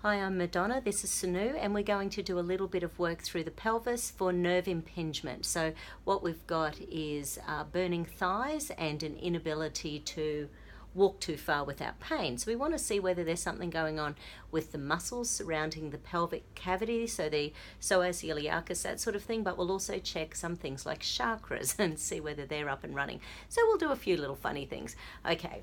Hi, I'm Madonna, this is Sanu, and we're going to do a little bit of work through the pelvis for nerve impingement. So what we've got is burning thighs and an inability to walk too far without pain. So we want to see whether there's something going on with the muscles surrounding the pelvic cavity, so the psoas, iliacus, that sort of thing, but we'll also check some things like chakras and see whether they're up and running. So we'll do a few little funny things. Okay.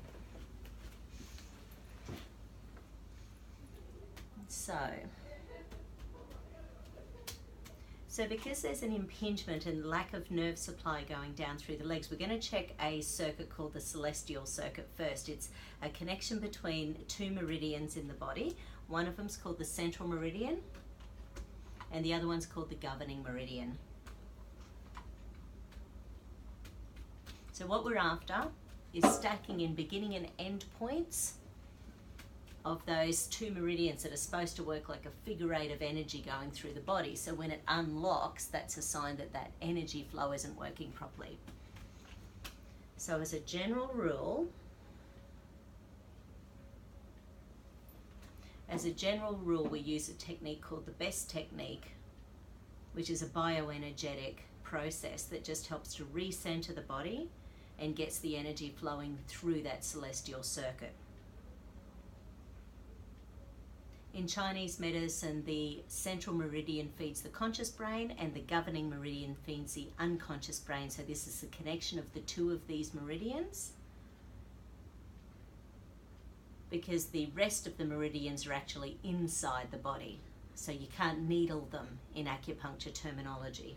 So because there's an impingement and lack of nerve supply going down through the legs, we're going to check a circuit called the celestial circuit first. It's a connection between two meridians in the body. One of them's called the central meridian and the other one's called the governing meridian. So what we're after is stacking in beginning and end points of those two meridians that are supposed to work like a figure eight of energy going through the body. So when it unlocks, that's a sign that that energy flow isn't working properly. So as a general rule, we use a technique called the best technique, which is a bioenergetic process that just helps to recenter the body and gets the energy flowing through that celestial circuit. In Chinese medicine, the central meridian feeds the conscious brain and the governing meridian feeds the unconscious brain. So this is the connection of the two of these meridians, because the rest of the meridians are actually inside the body. So you can't needle them in acupuncture terminology.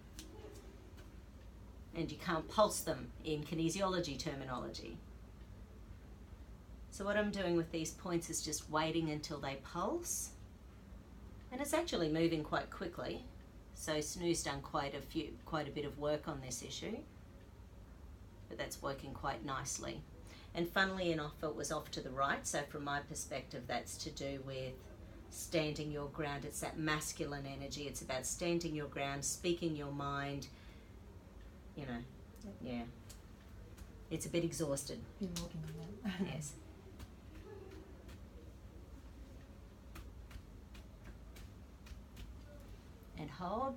And you can't pulse them in kinesiology terminology. So what I'm doing with these points is just waiting until they pulse. And it's actually moving quite quickly. So Snoo's done quite a bit of work on this issue. But that's working quite nicely. And funnily enough, it was off to the right. So from my perspective, that's to do with standing your ground. It's that masculine energy. It's about standing your ground, speaking your mind. You know, yeah. It's a bit exhausted. You're walking on that. Yes. And hold.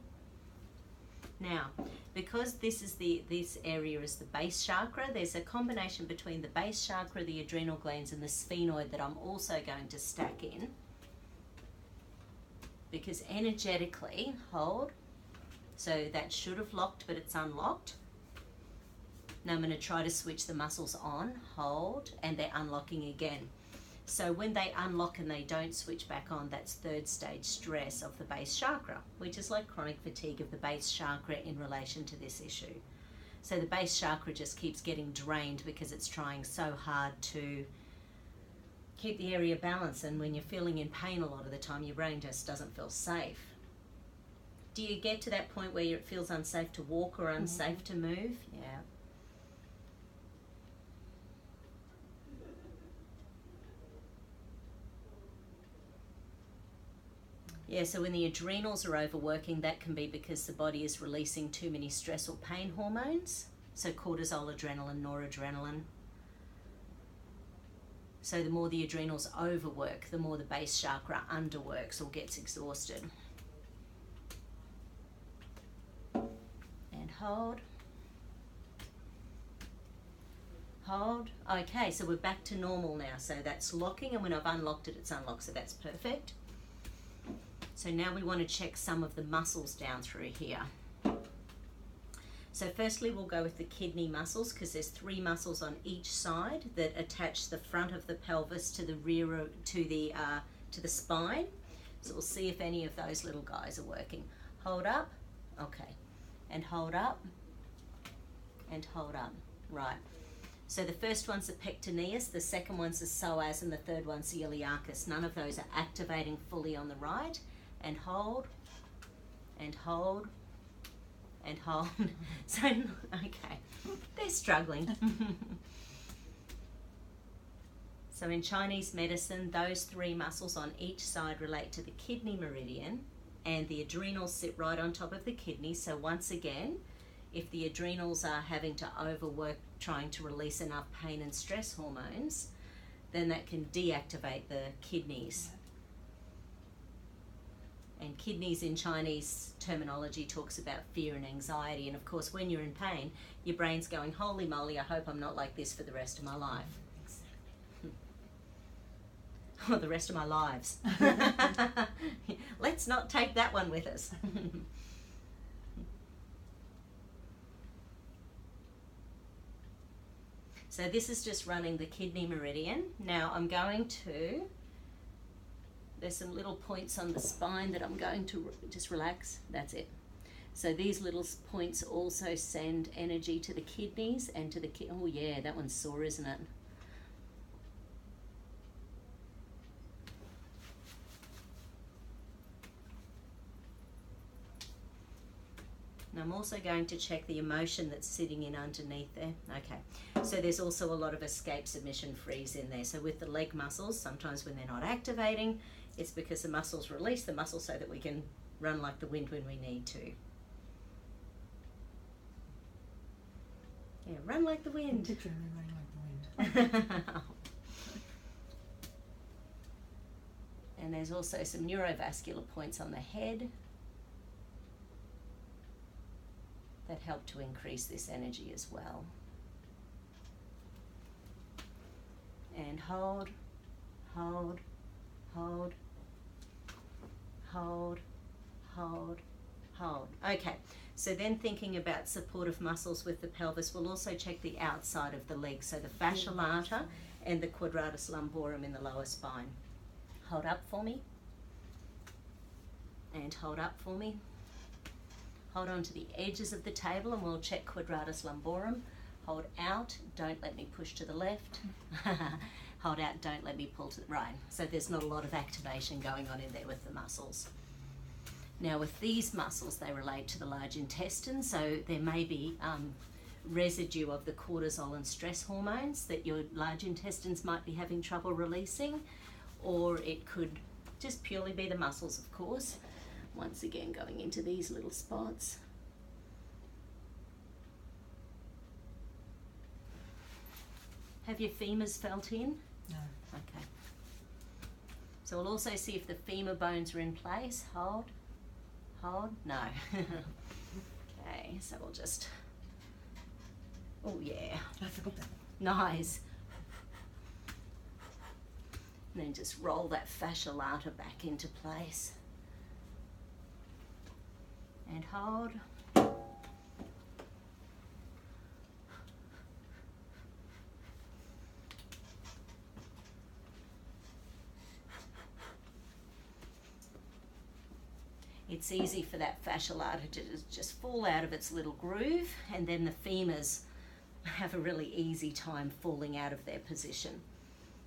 Now, because this area is the base chakra, there's a combination between the base chakra, the adrenal glands, and the sphenoid that I'm also going to stack in. Because energetically, hold. So that should have locked, but it's unlocked. Now I'm going to try to switch the muscles on, hold, and they're unlocking again. So when they unlock and they don't switch back on, that's third stage stress of the base chakra, which is like chronic fatigue of the base chakra in relation to this issue. So the base chakra just keeps getting drained because it's trying so hard to keep the area balanced, and when you're feeling in pain a lot of the time, your brain just doesn't feel safe. Do you get to that point where it feels unsafe to walk or unsafe to move? Yeah. Yeah, so when the adrenals are overworking, that can be because the body is releasing too many stress or pain hormones. So cortisol, adrenaline, noradrenaline. So the more the adrenals overwork, the more the base chakra underworks or gets exhausted. And hold. Hold. Okay, so we're back to normal now. So that's locking, and when I've unlocked it, it's unlocked. So that's perfect. So now we want to check some of the muscles down through here. So firstly, we'll go with the kidney muscles, because there's 3 muscles on each side that attach the front of the pelvis to the rear, to the spine. So we'll see if any of those little guys are working. Hold up. Okay. And hold up. And hold up. Right. So the first one's the pectoneus, the second one's the psoas, and the third one's the iliacus. None of those are activating fully on the right. And hold, and hold, and hold. So, okay, they're struggling. So in Chinese medicine, those 3 muscles on each side relate to the kidney meridian, and the adrenals sit right on top of the kidney. So once again, if the adrenals are having to overwork trying to release enough pain and stress hormones, then that can deactivate the kidneys. And kidneys in Chinese terminology talks about fear and anxiety. And of course, when you're in pain, your brain's going, holy moly, I hope I'm not like this for the rest of my life. Or the rest of my lives. Let's not take that one with us. So this is just running the kidney meridian. Now I'm going to, there's some little points on the spine that I'm going to just relax. That's it. So these little points also send energy to the kidneys and to the oh yeah, that one's sore, isn't it? And I'm also going to check the emotion that's sitting in underneath there. Okay, so there's also a lot of escape submission freeze in there. So with the leg muscles, sometimes when they're not activating, it's because the muscles release the muscle so that we can run like the wind when we need to. Yeah, run like the wind. Literally running like the wind. And there's also some neurovascular points on the head that help to increase this energy as well. And hold, hold, hold, hold, hold, hold. Okay, so then thinking about supportive muscles with the pelvis, we'll also check the outside of the legs, so the fascia lata and the Quadratus Lumborum in the lower spine. Hold up for me. And hold up for me. Hold on to the edges of the table and we'll check Quadratus Lumborum. Hold out, don't let me push to the left. Hold out, don't let me pull to the right. So there's not a lot of activation going on in there with the muscles. Now with these muscles, they relate to the large intestine, so there may be residue of the cortisol and stress hormones that your large intestines might be having trouble releasing, or it could just purely be the muscles, of course. Once again, going into these little spots. Have your femurs felt in? No. Okay. So we'll also see if the femur bones are in place. Hold, hold, no. Okay, so we'll just, oh yeah. I forgot that. Nice. And then just roll that fascia lata back into place. And hold. It's easy for that fascia lata to just fall out of its little groove, and then the femurs have a really easy time falling out of their position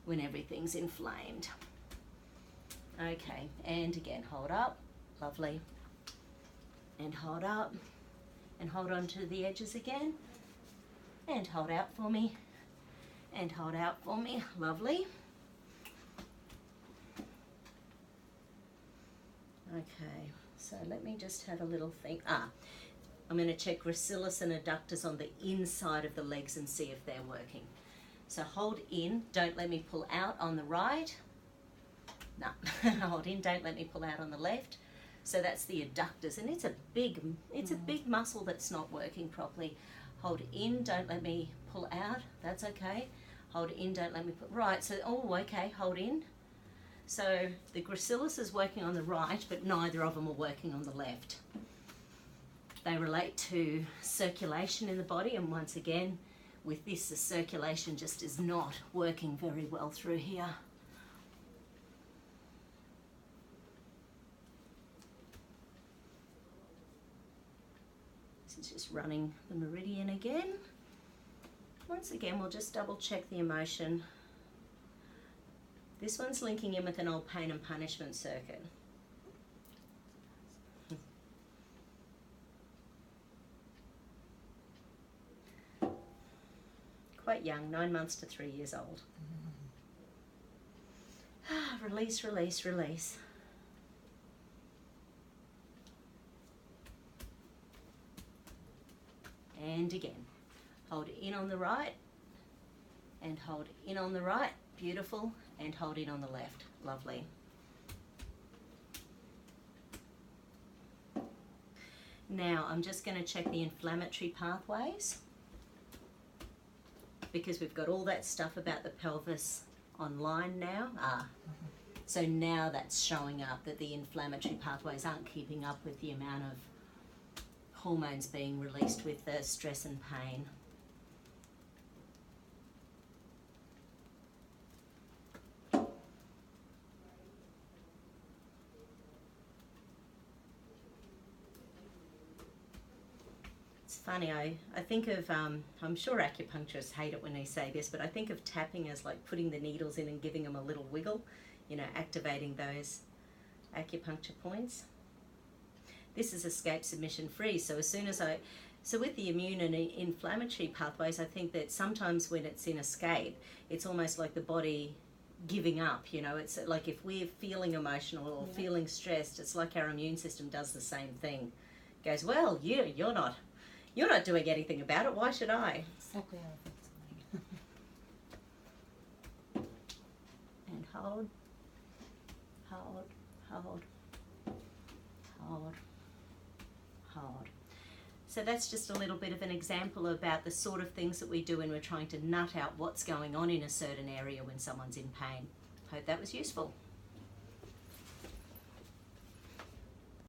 when everything's inflamed. Okay, and again, hold up. Lovely. And hold up, and hold on to the edges again, and hold out for me, and hold out for me. Lovely. Okay, so let me just have a little think. I'm going to check gracilis and adductors on the inside of the legs and see if they're working. So hold in, don't let me pull out on the right. No, hold in, don't let me pull out on the left. So that's the adductors, and it's a big muscle that's not working properly. Hold in, don't let me pull out. That's okay. Hold in, don't let me put right. So okay, hold in. So the gracilis is working on the right, but neither of them are working on the left. They relate to circulation in the body, and once again, with this, the circulation just is not working very well through here. This is just running the meridian again. Once again, we'll just double check the emotion. This one's linking in with an old pain and punishment circuit. Quite young, 9 months to 3 years old. Release, release, release. And again, hold in on the right, and hold in on the right, beautiful, and hold in on the left, lovely. Now I'm just going to check the inflammatory pathways, because we've got all that stuff about the pelvis online now. So now that's showing up, that the inflammatory pathways aren't keeping up with the amount of hormones being released with the stress and pain. Funny, I think of, I'm sure acupuncturists hate it when they say this, but I think of tapping as like putting the needles in and giving them a little wiggle, you know, activating those acupuncture points. This is escape submission free, so as soon as so with the immune and inflammatory pathways, I think that sometimes when it's in escape, it's almost like the body giving up, you know. It's like if we're feeling emotional or feeling stressed, it's like our immune system does the same thing. It goes, well, you're not doing anything about it, why should I? Exactly how it feels. And hold, hold, hold, hold, hold. So that's just a little bit of an example about the sort of things that we do when we're trying to nut out what's going on in a certain area when someone's in pain. Hope that was useful.